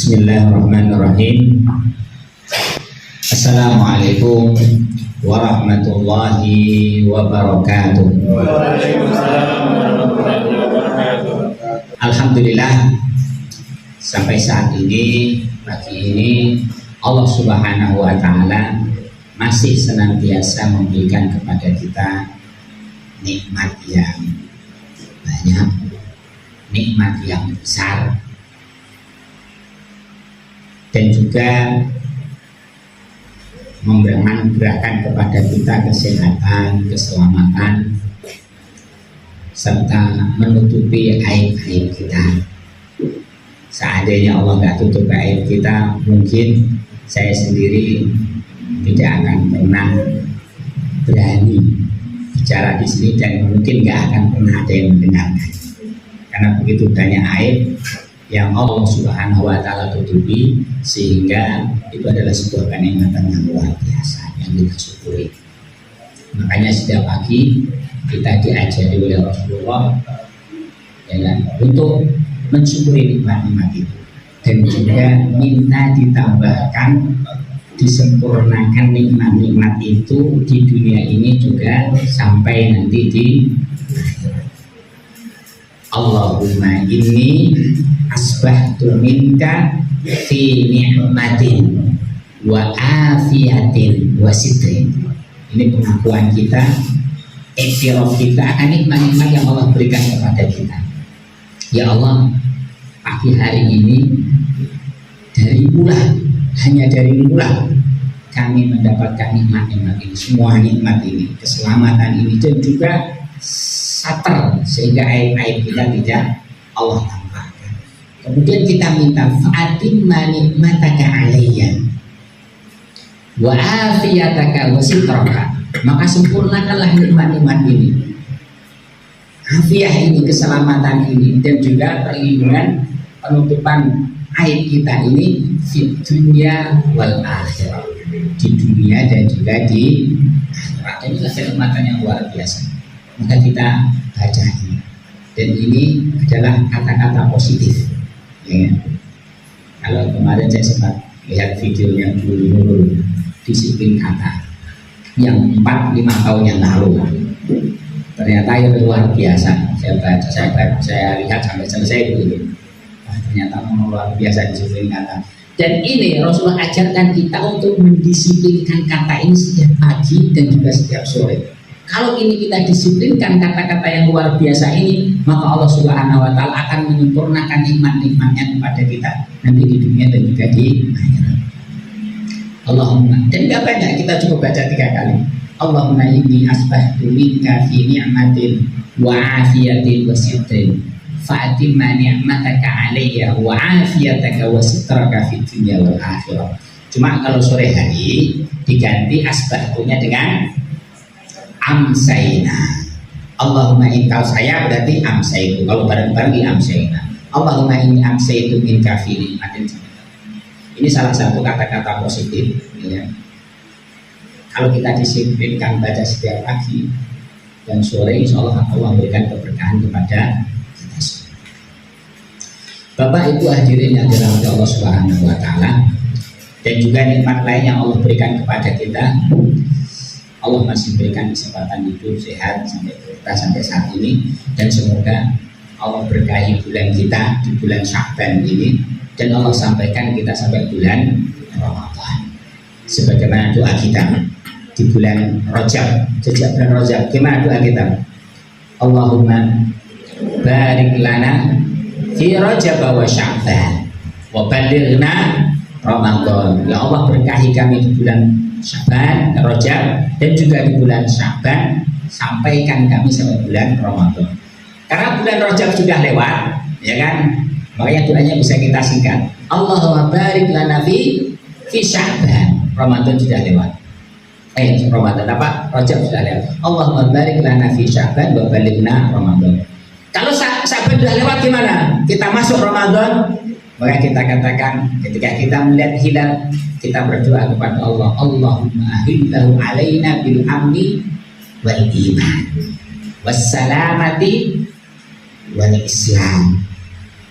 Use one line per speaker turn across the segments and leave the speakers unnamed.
Bismillahirrahmanirrahim. Assalamualaikum warahmatullahi wabarakatuh. Alhamdulillah, sampai saat ini, pagi ini Allah Subhanahu wa Ta'ala masih senantiasa memberikan kepada kita nikmat yang banyak, nikmat yang besar, dan juga memberikan kepada kita kesehatan, keselamatan, serta menutupi aib-aib kita. Seandainya Allah nggak tutup aib kita, mungkin saya sendiri tidak akan pernah berani bicara di sini, dan mungkin nggak akan pernah ada yang mendengarkan, karena begitu banyak aib yang Allah Subhanahu wa Ta'ala tutupi, sehingga itu adalah sebuah kenikmatan yang luar biasa yang kita syukuri. Makanya setiap pagi kita diajari oleh Rasulullah ya kan, untuk mensyukuri nikmat-nikmat itu, dan juga minta ditambahkan, disempurnakan nikmat-nikmat itu di dunia ini juga sampai nanti di Allahumma inni asbahtu minka fi ni'matin wa afiyatin wa sitrin. Ini pengakuan kita, iktiraf kita akan nikmat-nikmat yang Allah berikan kepada kita. Ya Allah, pagi hari ini dari mula, hanya dari mula kami mendapatkan nikmat-nikmat ini, semua nikmat ini, keselamatan ini, dan juga satar sehingga aib-aib kita tidak Allah tampakkan. Kemudian kita minta fa'atimma nikmataka alayya wa afiyataka wa sitraka, maka sempurnakanlah nikmat-nikmat ini, afiyah ini, keselamatan ini, dan juga perlindungan, penutupan aib kita ini di dunia wal akhirah, di dunia dan juga di akhirat. Ini adalah kenikmatan yang luar biasa. Maka kita baca ini, dan ini adalah kata-kata positif ya. Kalau kemarin saya sempat lihat videonya dulu disiplin kata yang 4-5 tahun yang lalu, ternyata itu luar biasa. Saya lihat sampai selesai begitu. Ternyata luar biasa disiplin kata. Dan ini Rasulullah ajarkan kita untuk mendisiplinkan kata ini setiap pagi dan juga setiap sore. Kalau ini kita disiplinkan kata-kata yang luar biasa ini, maka Allah Subhanahu wa Ta'ala akan menyempurnakan nikmat-nikmatnya kepada kita nanti di dunia dan juga di akhirat. Allahumma, dan gak banyak, kita cukup baca 3 kali. Allahumma inni asbahtu minka fi ni'matin wa afiyatin wa sitrin fa'atimma ni'mataka alayya wa afiyataka wa sitraka fi dunya wal akhirah. Cuma kalau sore hari diganti asbahtunya dengan amsayna. Allahumma ingkau, saya berarti amsaytu, kalau bareng-bareng di amsayna. Allahumma inni amsaytu minka fi ni'matin. Ini salah satu kata-kata positif ya. Kalau kita disiplinkan baca setiap pagi dan sore, insya Allah Allah memberikan keberkahan kepada kita semua. Bapak Ibu hadirin yang dirahmati Allah Subhanahu wa Ta'ala, dan juga nikmat lain yang Allah berikan kepada kita, Allah masih berikan kesempatan hidup sehat sampai saat ini, dan semoga Allah berkahi bulan kita di bulan Sya'ban ini, dan Allah sampaikan kita sampai bulan Ramadan. Sebagaimana doa kita di bulan Rajab, sejak bulan Rajab, gimana doa kita? Allahumma barik lana fi Rajab wa Sya'ban wa balighna Ramadan. Ya Allah, berkahi kami di bulan Sya'ban, Rajab, dan juga di bulan Sya'ban, sampaikan kami sampai bulan Ramadan. Karena bulan Rajab sudah lewat, ya kan? Makanya doanya bisa kita singkat. Allahumma barik lana fi Sya'ban. Ramadan sudah lewat. Ramadan apa? Rajab sudah lewat. Allahumma barik lana fi Sya'ban wa balighna Ramadan. Kalau Sya'ban sudah lewat gimana? Kita masuk Ramadan, maka kita katakan ketika kita melihat hilal, kita berdoa kepada Allah, Allahumma ahillahu alaina bil amni wal iman wassalamati wal islam.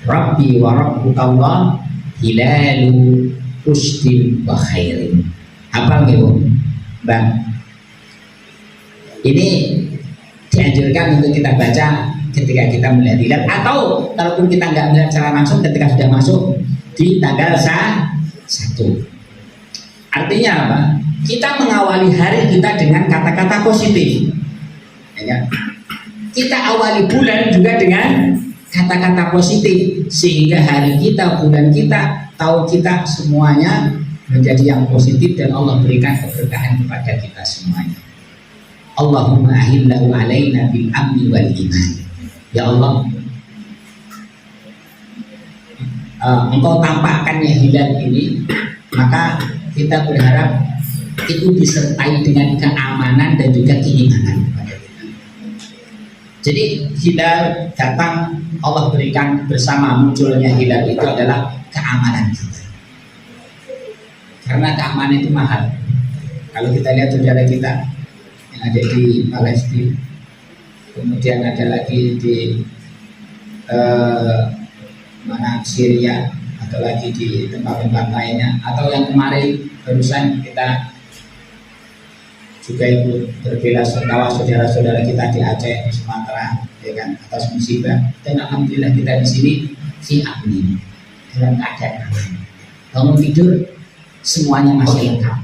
Rabbi wa rabbukallah hilalu rusdin wa khairin. Apa gitu Bang? Ini dianjurkan untuk kita baca ketika kita melihat hilal, atau kalaupun kita nggak melihat secara langsung ketika sudah masuk di tanggal 1. Artinya apa? Kita mengawali hari kita dengan kata-kata positif, ya. Kita awali bulan juga dengan kata-kata positif, sehingga hari kita, bulan kita, tahun kita semuanya menjadi yang positif dan Allah berikan keberkahan kepada kita semuanya. Allahumma ahillahu alaina bil amni wal iman. Ya Allah, Engkau tampakkannya hilal ini, maka kita berharap itu disertai dengan keamanan dan juga keimanan kepada kita. Jadi hilal datang, Allah berikan bersama munculnya hilal itu adalah keamanan kita. Karena keamanan itu mahal. Kalau kita lihat saudara kita yang ada di Palestina, kemudian ada lagi di Syria, atau lagi di tempat-tempat lainnya, atau yang kemarin barusan kita juga ikut berbela-sungkawa saudara-saudara kita di Aceh, di Sumatera, ya kan, atas musibah. Dan alhamdulillah kita di sini fi amni, dalam keadaan aman. Bangun tidur semuanya masih lengkap,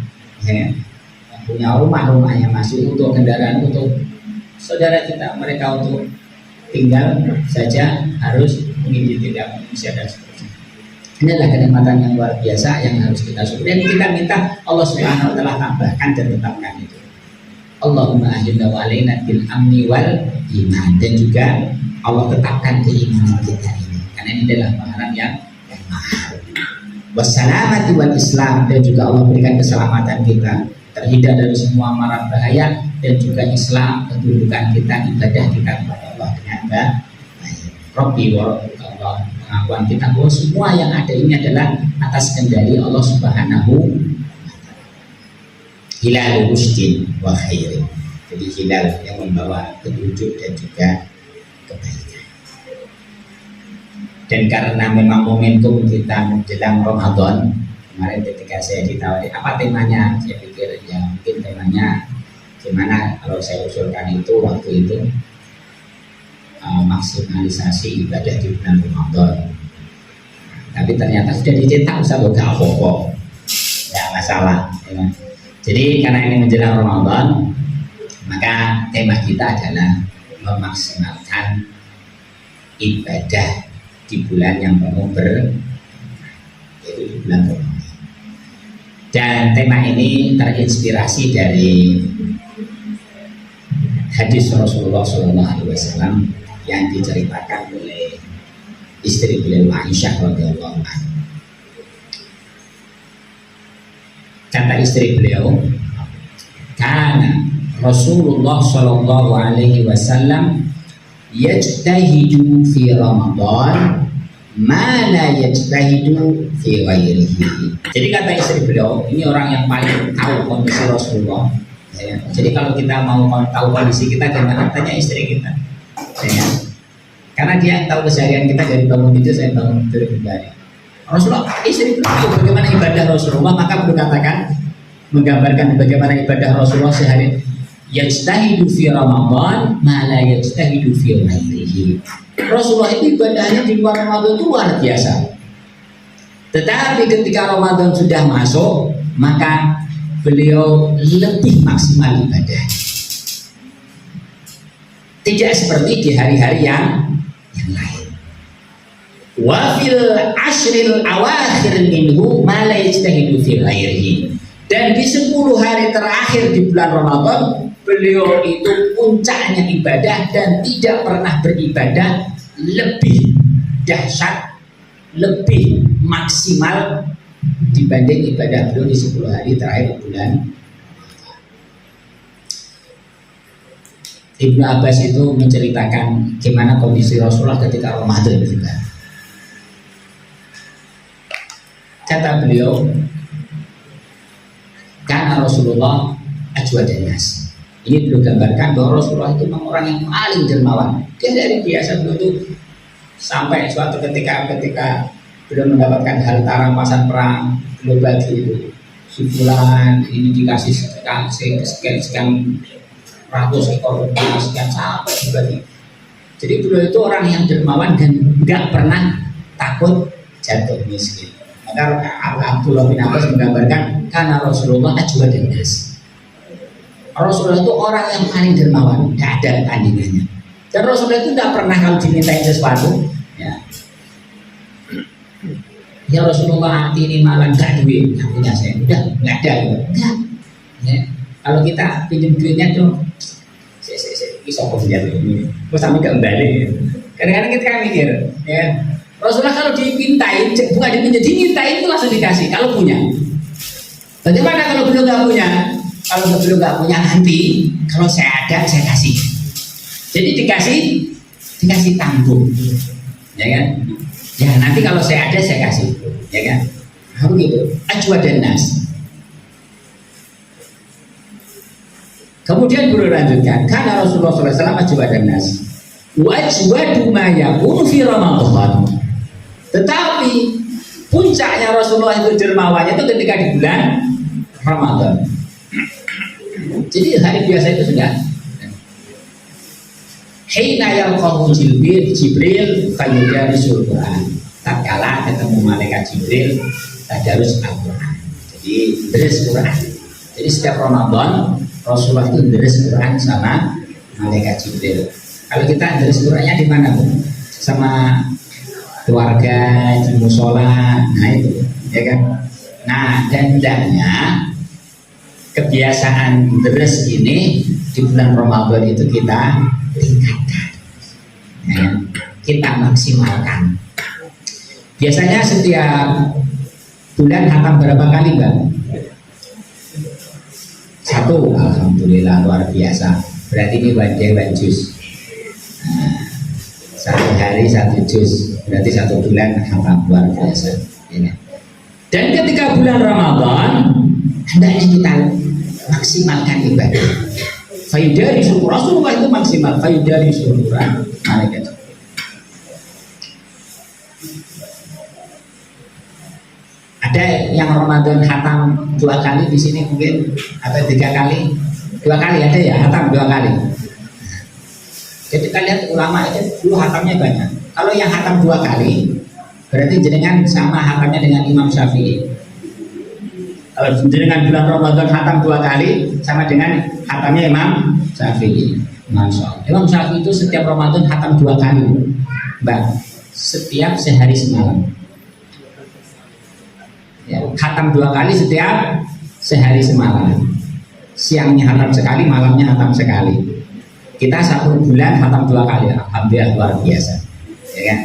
ya. Yang punya rumahnya masih utuh, kendaraan utuh. Saudara kita, mereka untuk tinggal saja harus mengikuti tindak manusia dan seterusnya. Ini adalah kenikmatan yang luar biasa yang harus kita syukuri, dan kita minta Allah Subhanahu wa taala tambahkan dan tetapkan itu. Allahumma ahilna wa alaina bil amni wal iman, dan juga Allah tetapkan keimanan kita ini, karena ini adalah pahala yang mahal. Wassalamati wal Islam, dan juga Allah berikan keselamatan kita, terhindar dari semua mara bahaya, dan juga Islam, kedudukan kita, ibadah kita kepada Allah dengan baik. Rabbi wa rabbuka Allah, pengakuan kita bahwa semua yang ada ini adalah atas kendali Allah Subhanahu wa taala. Hilal rusdin wa khairin. Jadi hilal yang membawa petunjuk dan juga kebaikan. Dan karena memang momentum kita menjelang Ramadan, kemarin ketika saya ditawari apa temanya, saya pikir ya mungkin temanya gimana kalau saya usulkan itu waktu itu maksimalisasi ibadah di bulan Ramadan. Tapi ternyata sudah dicetak, usah gak apa-apa, ya masalah, ya. Jadi karena ini menjelang Ramadan, maka tema kita adalah memaksimalkan ibadah di bulan yang penuh yaitu di bulan Ramadan. Dan tema ini terinspirasi dari hadis Rasulullah SAW yang diceritakan oleh istri beliau Aisyah radhiyallahu anha. Kata istri beliau, karena Rasulullah Shallallahu Alaihi Wasallam yajtahidu fi Ramadan ma la yajtahidu fi ghairihi. Jadi kata istri beliau, ini orang yang paling tahu kondisi Rasulullah, ya. Jadi kalau kita mau tahu kondisi kita, jangan tanya istri kita, ya. Karena dia yang tahu keseharian kita dari bangun tidur sampai bangun tidur kembali. Rasulullah, istri itu tahu bagaimana ibadah Rasulullah, maka perlu katakan menggambarkan bagaimana ibadah Rasulullah sehari. Yajtahidu fi Ramadan ma la yajtahidu fi ghairihi. Rasulullah itu ibadahnya di luar Ramadan itu luar biasa. Tetapi ketika Ramadan sudah masuk, maka beliau lebih maksimal ibadah. Tidak seperti di hari-hari yang lain. Wa fil ashril awakhir minhu ma la yajtahidu fi ghairihi. Dan di 10 hari terakhir di bulan Ramadan, beliau itu puncaknya ibadah dan tidak pernah beribadah lebih dahsyat, lebih maksimal dibanding ibadah beliau di 10 hari terakhir bulan. Ibnu Abbas itu menceritakan gimana kondisi Rasulullah ketika Ramadan juga. Kata beliau, karena Rasulullah ajwadan nas. Ini beliau gambarkan bahwa Rasulullah itu memang orang yang paling dermawan. Dia dari biasa beliau itu sampai suatu ketika belum mendapatkan harta rampasan perang, belum bagi itu. Si fulan ini dikasih sekian ratus ekor kebun, sekian sampai dibagi. Jadi beliau itu orang yang dermawan dan nggak pernah takut jatuh miskin. Maka Abdullah bin Abbas menggambarkan karena Rasulullah ajwa dan nas. Rasulullah itu orang yang paling dermawan, tidak ada tandingannya. Dan Rasulullah itu tidak pernah kalau dimintain sesuatu, ya Rasulullah hati ini malah nggak duit, nggak punya saya, udah nggak ada, enggak. Ya. Kalau kita pinjam duitnya tuh, bisa pinjam ini, terus sampai kembali. Kadang-kadang kita mikir, ya Rasulullah kalau dipintain, bukan dimintain itu langsung dikasih. Kalau punya, bagaimana kalau beliau nggak punya? Kalau beliau nggak punya nanti, kalau saya ada saya kasih. Jadi dikasih tanggung, ya kan? Ya nanti kalau saya ada saya kasih, ya kan? Harus gitu. Ajwa dan nas. Kemudian beliau lanjutkan, karena Rasulullah SAW ajwa dan nas. Wajwadu ma yakunu fi Ramadan. Tetapi puncaknya Rasulullah itu dermawannya itu ketika di bulan Ramadan. Jadi hari biasa itu sudah. Hina yalqahu Jibril fayudarisul Quran. Tatkala ketemu malaikat Jibril tadarus Al-Quran. Jadi deres Quran. Jadi setiap Ramadan Rasulullah itu deres Quran sama malaikat Jibril. Kalau kita deres Qurannya di mana, Bu? Sama keluarga, di musola, nah itu, ya kan? Nah, dan hendaknya kebiasaan deres ini di bulan Ramadan itu kita tingkatkan, ya, kita maksimalkan. Biasanya setiap bulan hatam berapa kali, Mbak? 1, alhamdulillah luar biasa. Berarti ini one juz. Nah, 1 hari 1 juz, berarti 1 bulan hatam luar biasa. Ya. Dan ketika bulan Ramadan hendaknya kita maksimalkan ibadah. Faidari syukur Rasulullah itu maksimal. Faidari syukuran malaikat. Ada yang Ramadan hatam 2 kali di sini mungkin, atau 3 kali. 2 kali ada ya, hatam 2 kali. Jadi kita lihat ulama itu dulu hatamnya banyak. Kalau yang hatam 2 kali, berarti jenengan sama hatamnya dengan Imam Syafi'i. Kalau jenengan bulan Ramadan hatam 2 kali, sama dengan hatamnya Imam Syafi'i. Masya Allah. Imam Syafi'i itu setiap Ramadan hatam 2 kali, Mbak. Setiap sehari semalam. Ya, hatam 2 kali setiap sehari semalam. Siangnya hatam sekali, malamnya hatam sekali. Kita 1 bulan hatam 2 kali. Alhamdulillah luar biasa, ya kan?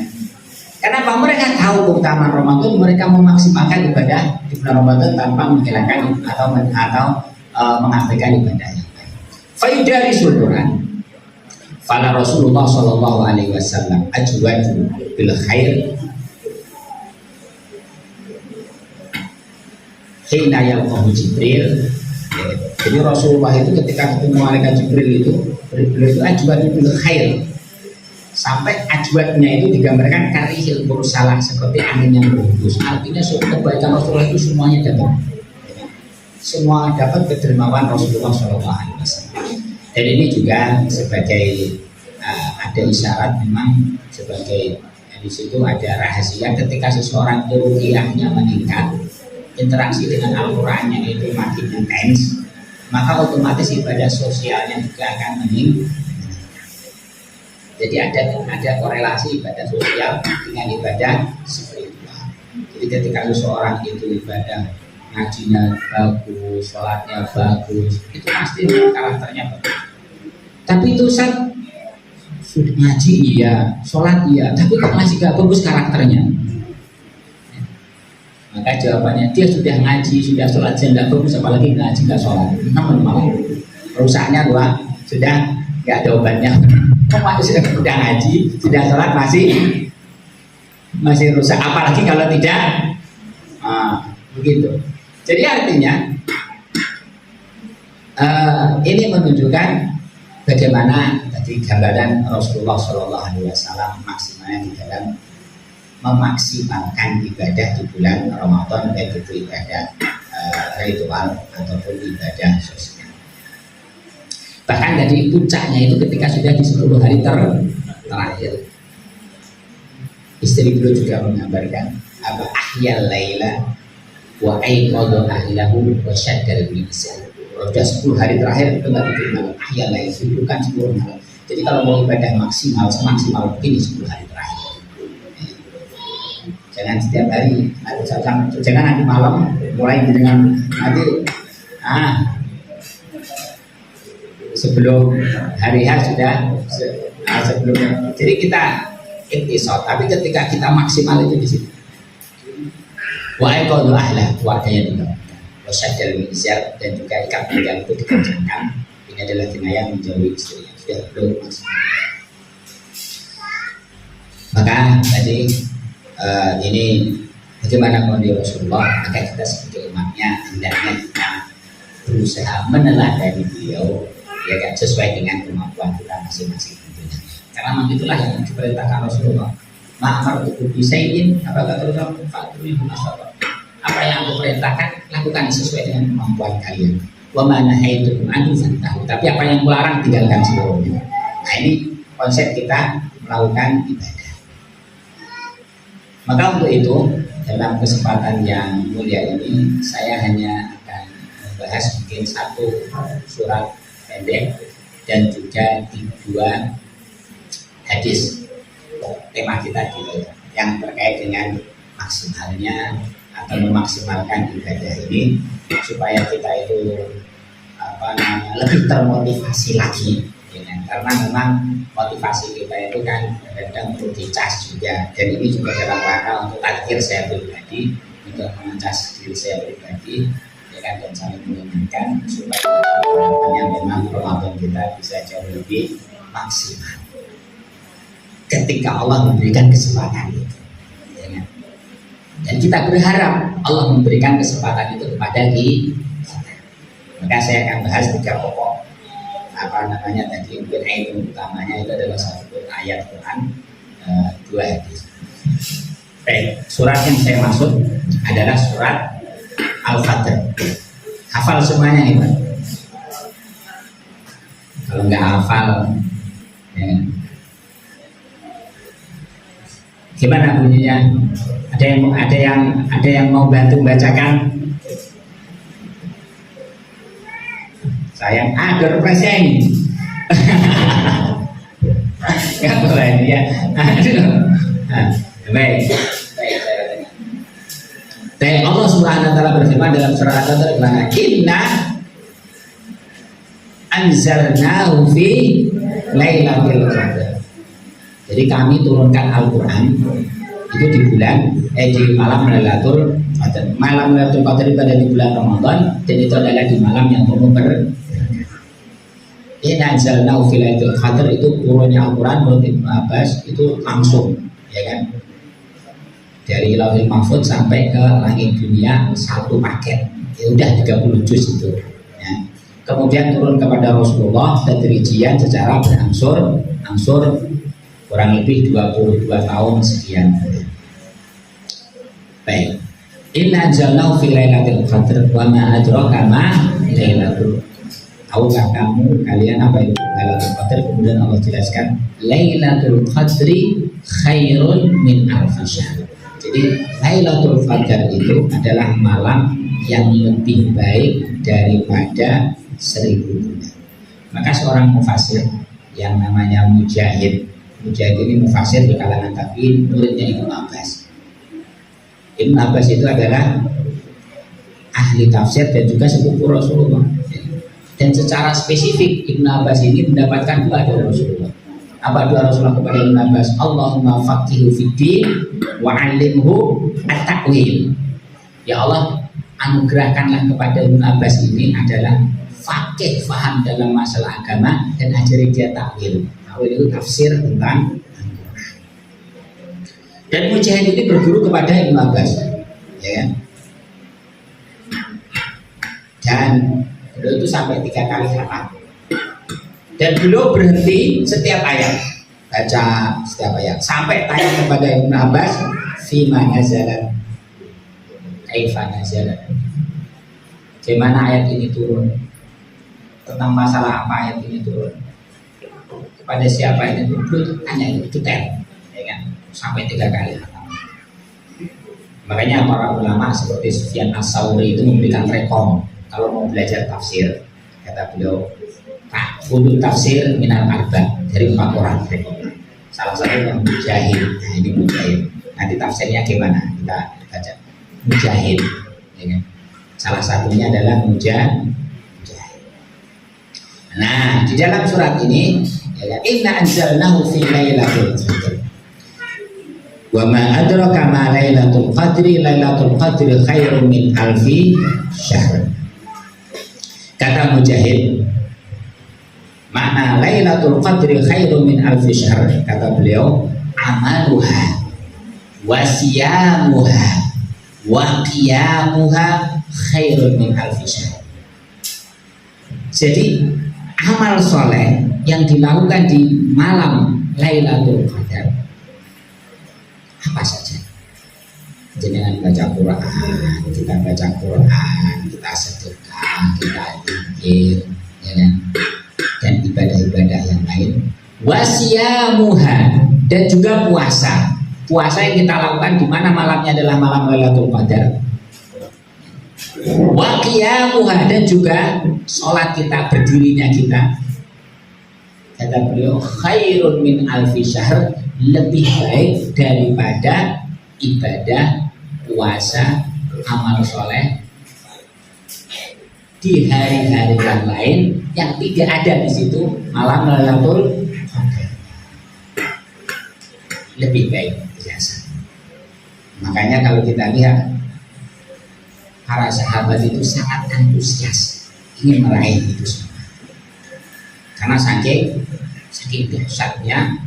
Kenapa? Mereka tahu keutamaan Ramadan, mereka memaksimalkan ibadah di bulan Ramadan tanpa menghilangkan atau mengabaikan ibadah yang lain. Faidari Quran. Fala Rasulullah Shallallahu Alaihi Wasallam ajwadu bil khair. Hina yalqahu Jibril. Jadi Rasulullah itu ketika ketemu malaikat Jibril itu beliau itu ajwadu bil khair. Sampai ajwadnya itu digambarkan karihil mursalah, seperti angin yang berhembus. Artinya kebaikan Rasulullah itu semuanya dapat. Semua dapat kedermawan Rasulullah SAW. Dan ini juga sebagai ada isyarat, memang sebagai di situ ada rahasia ketika seseorang itu ruhiyahnya meningkat, interaksi dengan Al-Qurannya itu makin intens, maka otomatis ibadah sosialnya juga akan meningkat. Jadi ada korelasi ibadah sosial dengan ibadah spiritual. Jadi ketika seseorang itu ibadah ngajinya bagus, sholatnya bagus, itu pasti karakternya bagus. Tapi itu sudah ngaji iya, sholat iya, tapi kok masih gak bagus karakternya. Maka jawabannya, dia sudah ngaji, sudah sholat, tidak bagus, apalagi ngaji gak sholat. Namun malah rusaknya gua sudah gak ada obatnya. Kok sudah ngaji, sudah sholat masih rusak, apalagi kalau tidak begitu. Jadi artinya ini menunjukkan bagaimana tadi gambaran Rasulullah SAW maksimalnya di dalam memaksimalkan ibadah di bulan Ramadan, baik itu ibadah ritual ataupun ibadah sosial. Bahkan dari puncaknya itu ketika sudah di 10 hari terakhir. Istri beliau juga menggambarkan apa ahyal laila wa aiqadha ahlahu wa syaddal mizan. Sudah 10 hari terakhir itu nggak bikin malam. Ahyal laila itu kan 10 malam. Jadi kalau mau ibadah maksimal semaksimal mungkin di 10 hari terakhir. Jangan setiap hari, jangan nanti malam mulai dengan nanti sebelum hari H sudah sebelumnya. Jadi kita intisab, tapi ketika kita maksimal itu di situ. Wa aiqadha ahlah, keluarganya juga. Wa syaddal mizar, dan juga ikat pinggang itu dikencangkan. Ini adalah kinayah menjauhi istrinya. Sudah belum maksimal. Maka tadi ini bagaimana kondisi Rasulullah, maka kita sebagai umatnya hendaknya kita berusaha meneladani beliau, ya kan, sesuai dengan kemampuan kita masing-masing tentunya. Karena memang itulah yang diperintahkan Rasulullah. Ma'amartukum bisyai'in, apa kata Rasulullah, fa'tuhu masyaallah. Apa yang aku perintahkan, lakukan sesuai dengan kemampuan kalian. Wa ma nahaitukum anhu fantahu. Tapi apa yang kularang, tinggalkan seluruhnya. Nah, ini konsep kita melakukan ibadah. Maka untuk itu, dalam kesempatan yang mulia ini, saya hanya akan membahas mungkin satu surat pendek dan juga 2 hadis tema kita gitu, yang terkait dengan maksimalnya atau memaksimalkan ibadah ini supaya kita itu lebih termotivasi lagi, ya kan? Karena memang motivasi kita itu kan kadang perlu dicas juga, dan ini juga dalam rangka untuk takdir saya pribadi, untuk mengecas diri saya pribadi, ya kan, dan saling mengingatkan supaya memang Ramadan kita bisa jauh lebih maksimal ketika Allah memberikan kesempatan itu, ya kan? Dan kita berharap Allah memberikan kesempatan itu kepada kita. Maka saya akan bahas 3 pokok tadi, mungkin ayat utamanya itu adalah 1 ayat Quran, 2 hadis. Baik, surat yang saya maksud adalah surat Al-Fajr. Hafal semuanya nih, Pak. Kalau nggak hafal, ya. Gimana bunyinya? Ada yang mau bantu bacakan? Sayang, ada present. Nggak boleh ya. Baik. Dan Allah Subhanahu wa taala berfirman dalam surah Al-Fajr, "Inna anzalnahu fi lailatul qadar." Jadi kami turunkan Al-Quran itu di malam Lailatul Qadar. Malam Lailatul Qadar itu ada di bulan Ramadan, dan itu adalah di malam yang penuh berkah. Inna anzalnahu fi lailatul qadar, itu turunnya Al-Quran menurut Ibnu Abbas itu langsung, ya kan, dari Lauhul Mahfuz sampai ke langit dunia, satu paket, ya udah 30 juz itu, ya. Kemudian turun kepada Rasulullah tadrijian secara berangsur kurang lebih 22 tahun sekian. Baik. Inna anzalnahu fi lailatul qadr wa ma adraka ma lailatul. Tahukah kalian apa itu Lailatul Qadar? Kemudian Allah jelaskan, Lailatul Qadri khairun min alfi syahr. Jadi Lailatul Qadar itu adalah malam yang lebih baik daripada 1000 bulan. Maka seorang mufasir yang namanya Mujahid ini mufasir di kalangan tabi'in, muridnya Ibnu Abbas. Ibnu Abbas itu adalah ahli tafsir dan juga sepupu Rasulullah. Dan secara spesifik Ibnu Abbas ini mendapatkan doa dari Rasulullah. Apa doa Rasulullah kepada Ibnu Abbas? Allahumma faqihu fiddin wa 'allimhu at-ta'wil. Ya Allah, anugerahkanlah kepada Ibnu Abbas ini adalah faqih, faham dalam masalah agama, dan ajari dia takwil. Takwil itu tafsir tentang Al-Quran. Dan Mujahid ini berguru kepada Ibnu Abbas, ya kan? Dan beliau itu sampai 3 kali khatam. Dan beliau berhenti setiap ayat, baca setiap ayat, sampai tanya kepada Ibnu Abbas, Fima nazalat, kaifa nazalat. Bagaimana ayat ini turun? Tentang masalah apa ayat ini turun? Kepada siapa ini turun? Tanya itu detail, ya kan? Sampai 3 kali. Makanya para ulama seperti Sufyan As-Tsauri itu memberikan rekom kalau mau belajar tafsir. Kata beliau, Pak, untuk tafsir minal arba dari 4 orang rekom. Salah satu yang Mujahid. Nah, ini Mujahid. Nanti tafsirnya gimana? Kita baca. Mujahid. Ya kan? Salah satunya adalah Mujahid. Nah, di dalam surat ini, ya, inna anzalnahu fi lailatul qadr. Wa ma adraka ma lailatul qadri, lailatul qadri khairun min alfi syahr. Kata Mujahid, makna lailatul qadri khairun min alfi syahr, kata beliau, amaluha wa siyamuha wa qiyamuha khairun min alfi syahr. Jadi amal soleh yang dilakukan di malam Lailatul Qadar apa saja? Jangan baca Quran, kita baca Quran, kita sedekah, kita zikir, ya kan? Dan ibadah-ibadah yang lain. Wasiyamuha, dan juga puasa. Puasa yang kita lakukan di mana malamnya adalah malam Lailatul Qadar. Wa qiyamuha, dan juga sholat kita, berdirinya kita. Kata beliau, khairun min alfi syahr, lebih baik daripada ibadah puasa amal soleh di hari-hari yang lain yang tidak ada di situ malam Lailatul Qadar. Lebih baik biasa. Makanya kalau kita lihat para sahabat itu sangat antusias ingin meraih itu semua, karena saking dahsyatnya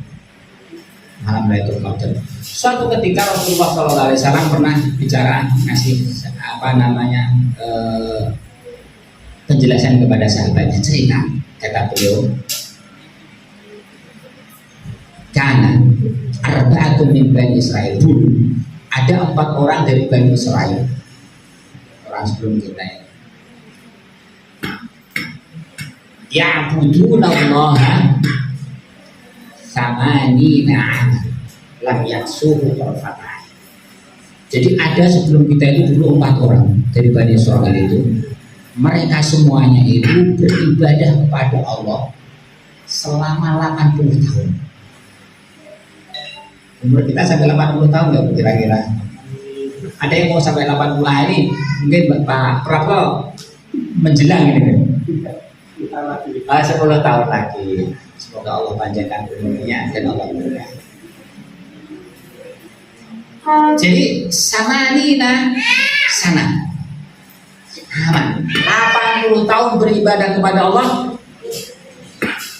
malam Lailatul Qadar. Suatu ketika Rasulullah SAW pernah bicara, ngasih penjelasan kepada sahabatnya, cerita. Kata beliau, karena arba'atun min Bani Israel, ada 4 orang dari Bani Israel, orang sebelum kita ini, ya'budunallaha samanina lam yaksuhu tarfatah. Jadi ada sebelum kita itu dulu 4 orang dari Bani Israel itu, mereka semuanya itu beribadah kepada Allah selama 80 tahun. Umur kita sampai 80 tahun nggak kira-kira? Ada yang mau sampai 80 ini? Mungkin Pak Prapto menjelang ini. 10 tahun lagi. Semoga Allah panjangkan umurnya dan Allah berkah. Jadi samanina sana. 80 tahun beribadah kepada Allah.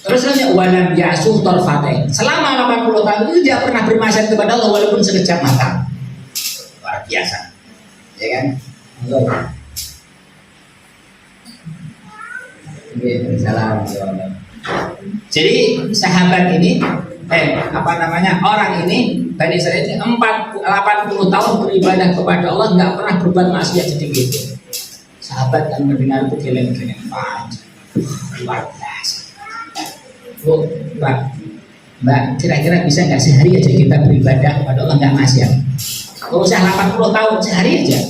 Terus walam ya'suh tarfatain. Selama 80 tahun itu dia pernah bermaksiat kepada Allah walaupun sekejap mata. Luar biasa. Ya kan? Jadi sahabat ini orang ini Bani Israil ini 80 tahun beribadah kepada Allah, nggak pernah berbuat maksiat sedikit. Sahabat kan mendengar itu geleng-geleng, luar biasa. Bu, Mbak, kira-kira bisa nggak sehari aja kita beribadah kepada Allah nggak maksiat? Kalau usah 80 tahun, sehari aja.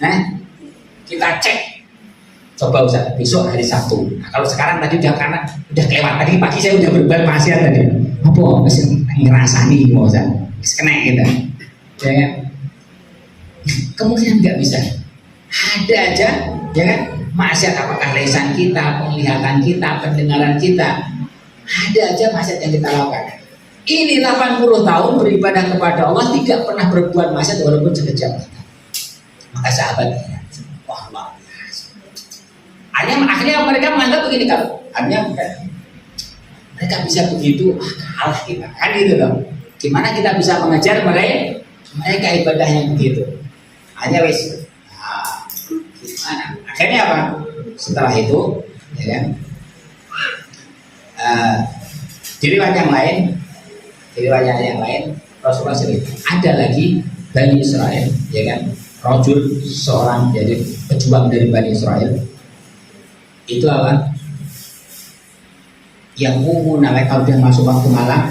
Nah, kita cek. Coba Ustaz, besok hari Sabtu. Nah, kalau sekarang tadi udah kelewat, tadi pagi saya udah berbuat maksiat tadi. Apa? Masih ngerasani mau Ustaz. Kena kita. Ya kan? Kemungkinan nggak bisa. Ada aja, ya kan? Maksiat apakah lisan kita, penglihatan kita, pendengaran kita. Ada aja maksiat yang kita lakukan. Ini 80 tahun beribadah kepada Allah tidak pernah berbuat maksiat walaupun sekejap mata. Maka sahabatnya, wah luar biasa. Akhirnya mereka menganggap begini kalau mereka bisa begitu, kalah kita, kan gitu loh. Gimana kita bisa mengajar mereka ibadah yang begitu? Hanya wis. Nah, gimana? Akhirnya apa? Setelah itu, ya kan? Di riwayat yang lain Rasulullah cerita ada lagi Bani Israel, ya kan? Rajul seorang jadi pejuang dari Bani Israel. Itu apa? Yang nawai kalau dia masuk waktu malam,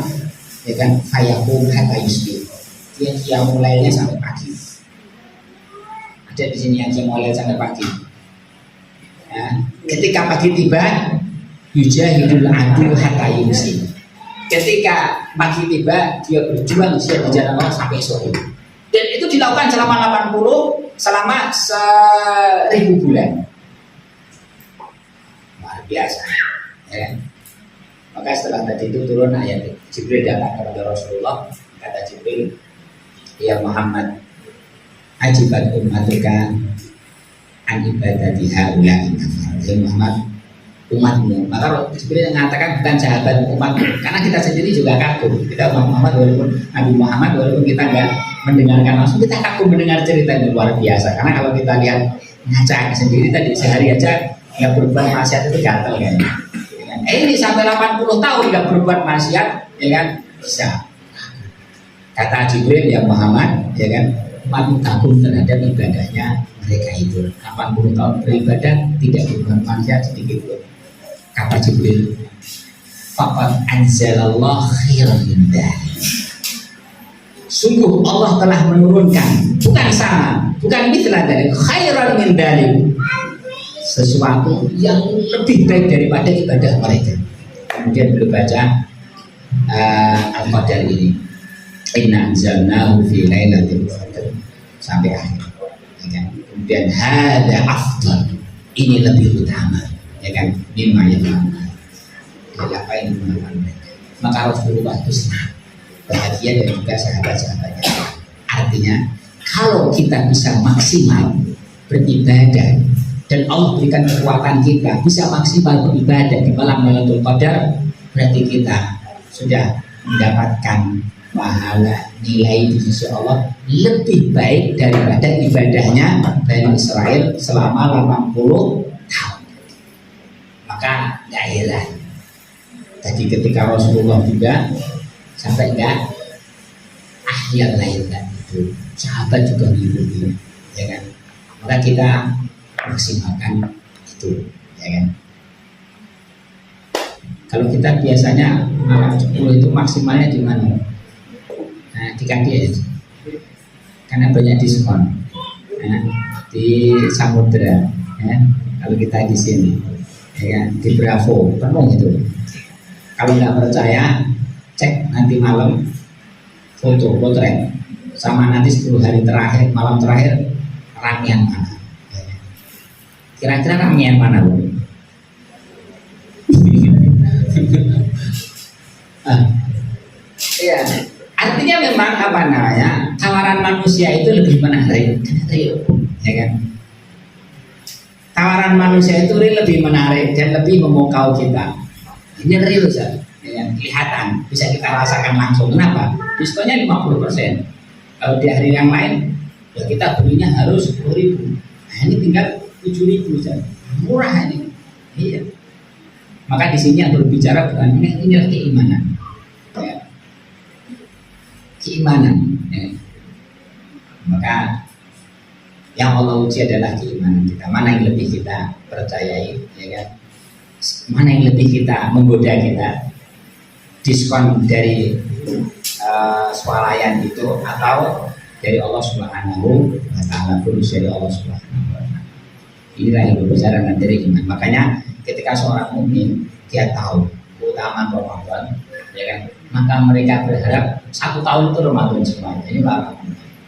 ya kan? Fayakum hatta yusbih. Dia mulainya sampai pagi. Ada di sini yang mulai sampai pagi. Ya. Ketika pagi tiba, yujahidul adu hatta yusbih. Ketika pagi tiba, dia berjuang di jalan Allah sampai sore. Dan itu dilakukan selama 1000 bulan. Luar biasa. Ya. Maka setelah tadi itu turun ayat Jibril datang kepada Rasulullah, kata Jibril, ya Muhammad, ajibat ummatuka an ibadati haula'i nafar. Ya Muhammad, umatmu. Maka Jibril mengatakan bukan sahabat umatmu, karena kita sendiri juga kagum. Kita umat Muhammad walaupun Nabi Muhammad, walaupun kita enggak mendengarkan langsung, kita kagum mendengar cerita yang luar biasa. Karena kalau kita lihat ngaca sendiri tadi sehari aja nggak berbuat maksiat itu gatel kan. Ini sampai 80 tahun nggak berbuat maksiat, ya kan? Bisa. Kata Jibril, ya Muhammad, ya kan? Umatmu kagum terhadap ibadahnya mereka itu. 80 tahun beribadah tidak berbuat maksiat sedikit pun. Kata Jibril, faqad anzalallah khairan min dzalik. Sungguh Allah telah menurunkan, bukan sama, bukan mithla dzalik, khairan min dzalik, sesuatu yang lebih baik daripada ibadah mereka. Kemudian beliau baca Al-Qadar ini, inna anzalnahu fi lailatul qadar sampai akhir, ya kan? Kemudian hada afdal, ini lebih utama, ya kan? Mimma yaf'alun, dari apa yang dilakukan mereka. Maka Rasulullah itu senang, bahagia, dan juga sahabat-sahabatnya. Artinya kalau kita bisa maksimal beribadah dan Allah berikan kekuatan kita bisa maksimal beribadah di malam Lailatul Qadar, berarti kita sudah mendapatkan pahala nilai di sisi Allah lebih baik daripada ibadahnya Bani Israel selama 80 tahun. Maka nggak heran tadi ketika Rasulullah juga sampai nggak akhir lahiran itu sahabat juga ngikutin, ya kan? Maka kita maksimalkan itu, ya kan? Kalau kita biasanya malam 10 itu maksimalnya di mana? Nah, di KDS, karena banyak diskon. Nah, di Samudra, ya. Kalau kita di sini, ya kan? Di Bravo penuh itu. Kalau nggak percaya, cek nanti malam foto potret sama nanti 10 hari terakhir, malam terakhir rangkaian mana? Kira-kira rangkaian mana, Bu? Ya, artinya memang apa namanya, tawaran manusia itu lebih menarik, ya kan? Tawaran manusia itu lebih menarik dan lebih memukau kita. Ini real, ya kan? Kelihatan, bisa kita rasakan langsung. Kenapa? Diskonnya 50%. Kalau di hari yang lain, ya kita belinya harus 10.000. Nah, ini tinggal 7.000 saja, murah ini. Iya. Maka di sini yang berbicara bukan inilah keimanan, ya. Keimanan. Ya. Maka yang Allah uji adalah keimanan kita. Mana yang lebih kita percayai, ya kan? Mana yang lebih kita menggoda kita? Diskon dari swalayan itu atau dari Allah Subhanahu wa Ta'ala, bonus dari Allah Subhanahu wa Ta'ala. Inilah yang berbicara dari iman. Makanya ketika seorang mukmin dia tahu keutamaan Ramadan, ya kan, maka mereka berharap 1 tahun itu Ramadan semuanya. Ini Bapak,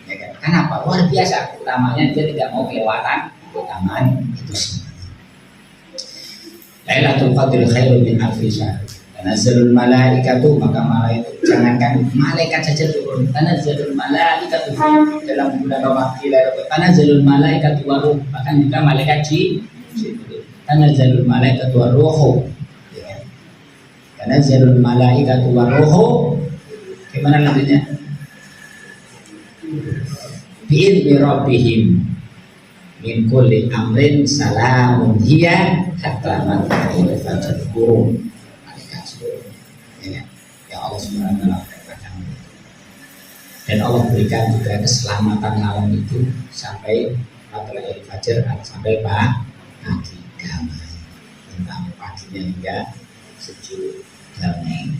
ya kan? Kenapa? Luar biasa keutamanya, dia tidak mau kelewatan keutamaan itu semua. Lailatul Qadri khairun min alfi syahr. Tanazzalul malaikatu, maka malaikat, jangankan malaikat saja turun. Tanazzalul malaikatu dalam bulan Ramadan. Tanazzalul malaikatu wa ruh, bahkan juga malaikat jin. Tanazzalul malaikatu wa ruh. Tanazzalul malaikatu wa ruh. Gimana lanjutnya? Bi'idzni rabbihim min kulli amrin salamun hiya hatta matla'il fajr. Ya Allah Subhanahu wa Ta'ala. dan Allah berikan juga keselamatan malam itu sampai matlaul fajar, sampai pagi damai, tentang paginya hingga sejuk damai.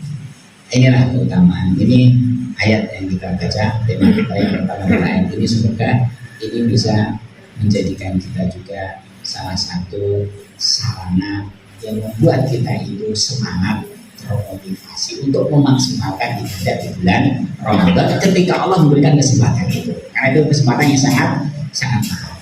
Inilah keutamaan. Ini ayat yang kita baca, tema kita yang pertama pada ayat ini. Semoga ini bisa menjadikan kita juga salah satu sarana yang membuat kita itu semangat, termotivasi untuk memaksimalkan ibadah di bulan Ramadan ketika Allah memberikan kesempatan itu. Karena itu kesempatan yang sangat mahal.